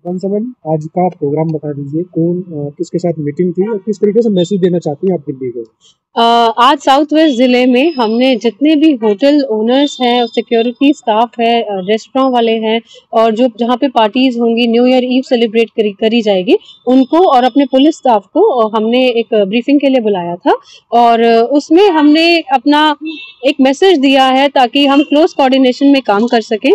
कंसमन आज का प्रोग्राम बता दीजिए, कौन किसके साथ मीटिंग थी और किस तरीके से मैसेज देना चाहती हैं आप दिल्ली को? आज साउथ वेस्ट जिले में हमने जितने भी होटल ओनर्स हैं, सिक्योरिटी स्टाफ है, रेस्टोरेंट वाले हैं और जो जहाँ पे पार्टीज होंगी, न्यू ईयर ईव सेलिब्रेट करी जाएगी, उनको और अपने पुलिस स्टाफ को हमने एक ब्रीफिंग के लिए बुलाया था। और उसमें हमने अपना एक मैसेज दिया है ताकि हम क्लोज कोऑर्डिनेशन में काम कर सकें,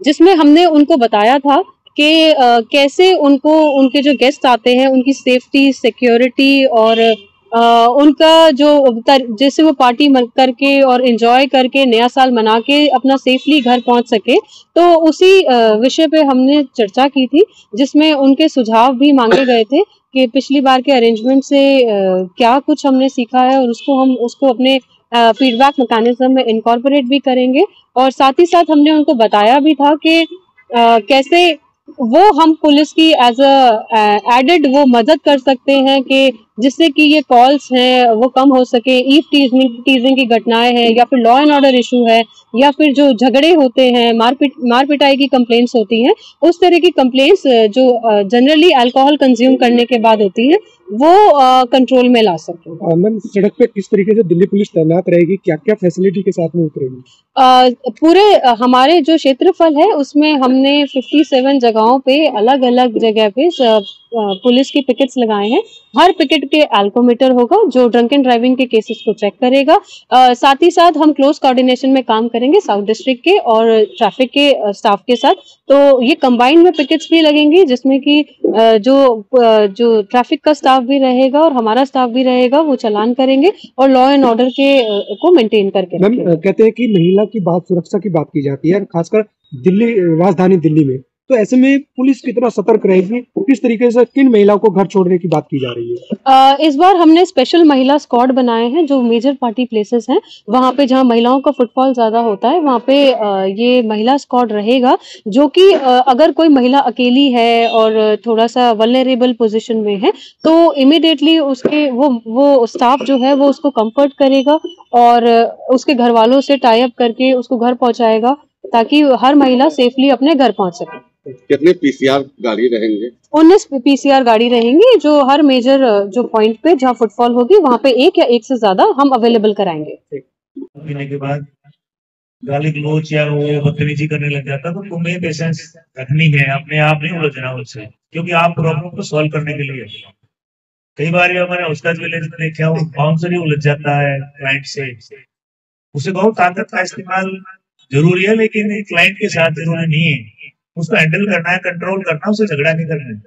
जिसमें हमने उनको बताया था कि कैसे उनको उनके जो गेस्ट आते हैं उनकी सेफ्टी, सिक्योरिटी और उनका जो जैसे वो पार्टी करके और एंजॉय करके नया साल मना के अपना सेफली घर पहुंच सके, तो उसी विषय पे हमने चर्चा की थी, जिसमें उनके सुझाव भी मांगे गए थे कि पिछली बार के अरेंजमेंट से क्या कुछ हमने सीखा है और उसको अपने फीडबैक मैकेनिज्म में इनकॉर्पोरेट भी करेंगे। और साथ ही साथ हमने उनको बताया भी था कि कैसे वो हम पुलिस की एज अ एडेड वो मदद कर सकते हैं कि जिससे कि ये कॉल्स हैं वो कम हो सके, ईव टीजिंग की घटनाएं हैं या फिर लॉ एंड ऑर्डर इशू है या फिर जो झगड़े होते हैं, मार पिटाई की कंप्लेंट्स होती हैं, उस तरह की कंप्लेंट्स जो जनरली अल्कोहल कंज्यूम करने के बाद होती है, वो कंट्रोल में ला सके। मैम, सड़क पे किस तरीके से दिल्ली पुलिस तैनात रहेगी, क्या क्या फैसिलिटी के साथ में उतरेगी? पूरे हमारे जो क्षेत्रफल है उसमें हमने 57 जगहों पे अलग अलग जगह पे पुलिस की पिकेट्स लगाए हैं। हर पिकेट के एल्कोमीटर होगा जो ड्रंक एंड ड्राइविंग के केसेस को चेक करेगा। साथ ही साथ हम क्लोज कोऑर्डिनेशन में काम करेंगे साउथ डिस्ट्रिक्ट के और ट्रैफिक के स्टाफ के साथ। तो ये कंबाइंड में पिकेट्स भी लगेंगी जिसमें कि जो ट्रैफिक का स्टाफ भी रहेगा और हमारा स्टाफ भी रहेगा, वो चालान करेंगे और लॉ एंड ऑर्डर के को मेंटेन करके मैम, कहते हैं कि महिला की बात, सुरक्षा की बात की जाती है, खासकर दिल्ली, राजधानी दिल्ली में। तो ऐसे में पुलिस कितना सतर्क रहेगी, किस तरीके से किन महिलाओं को घर छोड़ने की बात की जा रही है? इस बार हमने स्पेशल महिला स्क्वाड बनाए हैं जो मेजर पार्टी प्लेसेस हैं, वहां पे जहां महिलाओं का फुटफॉल ज्यादा होता है, वहां पे ये महिला स्क्वाड रहेगा, जो कि अगर कोई महिला अकेली है और थोड़ा सा वल्नरेबल पोजीशन में है, तो इमिडिएटली उसके वो स्टाफ जो है वो उसको कंफर्ट करेगा और उसके घर वालों से टाई अप करके उसको घर पहुंचाएगा, ताकि हर महिला सेफली अपने घर पहुंच सके। कितने पीसीआर गाड़ी रहेंगे? 19 पीसीआर गाड़ी रहेंगी जो हर मेजर जो पॉइंट पे जहाँ फुटफॉल होगी वहाँ पे एक या एक से ज्यादा हम अवेलेबल कराएंगे। पीने के बाद गाली गलोच या वो बदतमीजी करने लग जाता तो तुम्हें पेशेंस रखनी है, अपने आप नहीं उलझना उससे, क्योंकि आप प्रॉब्लम को सॉल्व करने के लिए। कई बार मैंने उसका विलेज में देखा, वो बाउंसर ही उलझ जाता है क्लाइंट से। उसे बहुत ताकत का इस्तेमाल जरूरी है, लेकिन क्लाइंट के साथ जरूरी नहीं है। उसको हैंडल करना है, कंट्रोल करना, उसे झगड़ा नहीं करना है।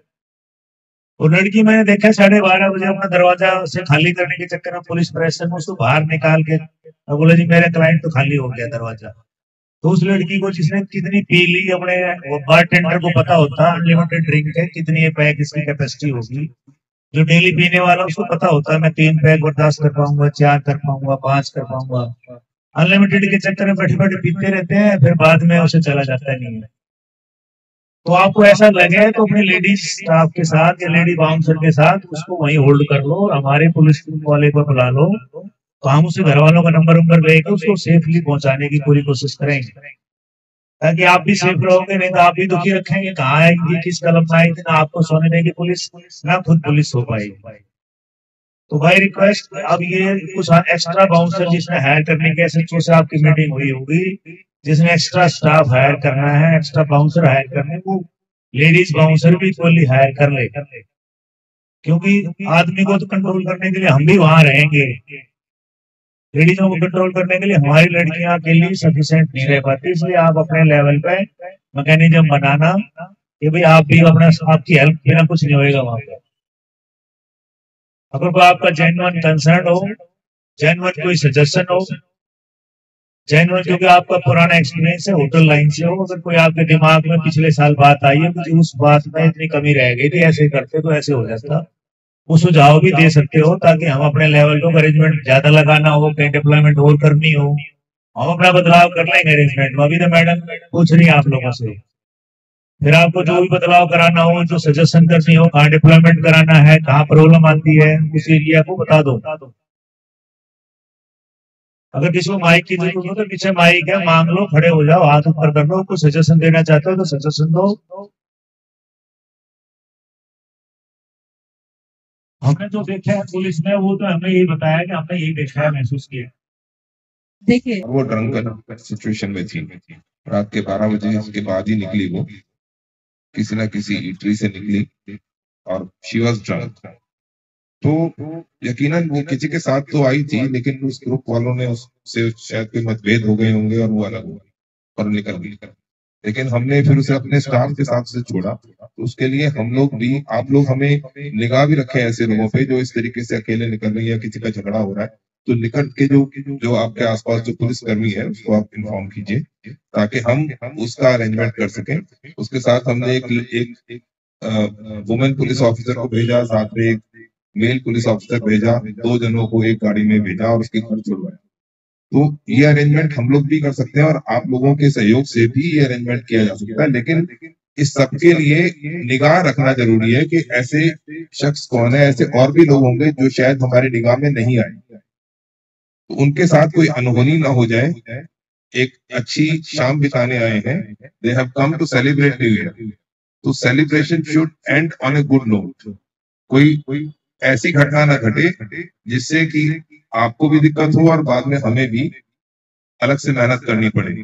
और लड़की मैंने देखा 12:30 बजे अपना दरवाजा से खाली करने के चक्कर में पुलिस प्रेशर में उसको बाहर निकाल के बोले जी मेरा क्लाइंट तो खाली हो गया दरवाजा। तो उस लड़की को जिसने कितनी पी ली, अपने बार टेंडर को पता होता अनलिमिटेड ड्रिंक है, कितनी पैक इसकी कैपेसिटी होगी। जो डेली पीने वाला उसको पता होता है मैं 3 पैक बर्दाश्त कर पाऊंगा, 4 कर पाऊंगा, 5 कर पाऊंगा। अनलिमिटेड के चक्कर में बैठे बैठे पीते रहते हैं, फिर बाद में उसे चला जाता नहीं है। तो आपको ऐसा लगे तो अपने लेडीज स्टाफ के साथ या लेडी बाउंसर के साथ उसको वहीं होल्ड कर लो और हमारे पुलिस वाले को बुला लो, तो हम उसे घर वालों का नंबर लेकर उसको सेफली पहुंचाने की पूरी कोशिश करेंगे, ताकि आप भी सेफ रहोगे। नहीं तो आप भी दुखी रखेंगे, कहाँ आएगी, किस कलम में आई थी, ना आपको सोने देगी पुलिस, ना खुद पुलिस हो पाएगी। तो भाई रिक्वेस्ट, अब ये कुछ एक्स्ट्रा बाउंसर जिसने हायर करने के एसएचओ से आपकी मीटिंग हुई होगी, जिसने एक्स्ट्रा स्टाफ हायर करना है, एक्स्ट्रा बाउंसर हायर करने, वो लेडीज बाउंसर भी इक्वली हायर कर ले, क्योंकि आदमी को तो कंट्रोल करने के लिए हम भी वहां रहेंगे। लेडीजों को कंट्रोल करने के लिए हमारी लड़कियां अकेली सफिशिएंट नहीं रह पाती, इसलिए आप अपने लेवल पे मैकेनिज्म बनाना कि भाई आप भी अपना, आपकी हेल्प बिना कुछ नहीं होगा वहां पे। अगर कोई आपका जेन्युइन कंसर्न हो, जेन्युइन कोई सजेशन हो, जेन्युइन क्योंकि आपका पुराना एक्सपीरियंस है होटल लाइन से हो, अगर कोई आपके दिमाग में पिछले साल बात आई है, कुछ उस बात में इतनी कमी रह गई थी, ऐसे करते तो ऐसे हो जाता, वो सुझाव भी दे सकते हो, ताकि हम अपने लेवल को अरेंजमेंट ज्यादा लगाना हो, कहीं डिप्लॉयमेंट और करनी हो, हम अपना बदलाव कर लेंगे अरेंजमेंट में। अभी तो मैडम पूछ रही है आप लोगों से, फिर आपको जो भी बदलाव कराना हो, जो सजेशन करनी हो, कहाँ डिप्लॉयमेंट कराना है, कहाँ प्रॉब्लम आती है, उस एरिया को बता दो। अगर किसी को माइक की जरूरत हो तो पीछे माइक है, मांग लो, खड़े हो जाओ, हाथ ऊपर कर लो, कुछ सजेशन देना चाहते हो तो सजेशन दो। हमने जो देखा है पुलिस में वो तो हमने यही बताया कि हमने यही देखा है, महसूस किया है। देखिए वो ड्रंकन सिचुएशन में थी, रात के 12 बजे उसके बाद ही निकली वो, किसी ना किसी ईटरी से निकली और शी वाज ड्रंक। तो यकीनन वो किसी के साथ तो आई थी, लेकिन उस ग्रुप वालों ने उससे शायद कोई मतभेद हो गए होंगे और वो अलग हो गई और निकल गई। लेकिन हमने फिर उसे अपने स्टाफ के साथ से छोड़ा। तो उसके लिए हम लोग भी, आप लोग हमें निगाह भी रखें ऐसे लोगों पे जो इस तरीके से अकेले निकल रही है, किसी का झगड़ा हो रहा है, तो निकट के जो आपके आसपास जो पुलिस कर्मी है उसको आप इन्फॉर्म कीजिए ताकि हम उसका अरेंजमेंट कर सकें। उसके साथ हमने एक वुमेन पुलिस ऑफिसर को भेजा, साथ में एक मेल पुलिस ऑफिसर भेजा, 2 जनों को एक गाड़ी में भेजा और उसके घर छुड़वाया। तो ये अरेंजमेंट हम लोग भी कर सकते हैं और आप लोगों के सहयोग से भी ये अरेंजमेंट किया जा सकता है। लेकिन इस सबके लिए निगाह रखना जरूरी है कि ऐसे शख्स कौन है, ऐसे और भी लोग होंगे जो शायद हमारी निगाह में नहीं आए, तो उनके साथ कोई अनहोनी ना हो जाए। एक अच्छी शाम बिताने आए हैं, they have come to celebrate new year, तो celebration should end on a good note. कोई ऐसी घटना ना घटे जिससे कि आपको भी दिक्कत हो और बाद में हमें भी अलग से मेहनत करनी पड़े।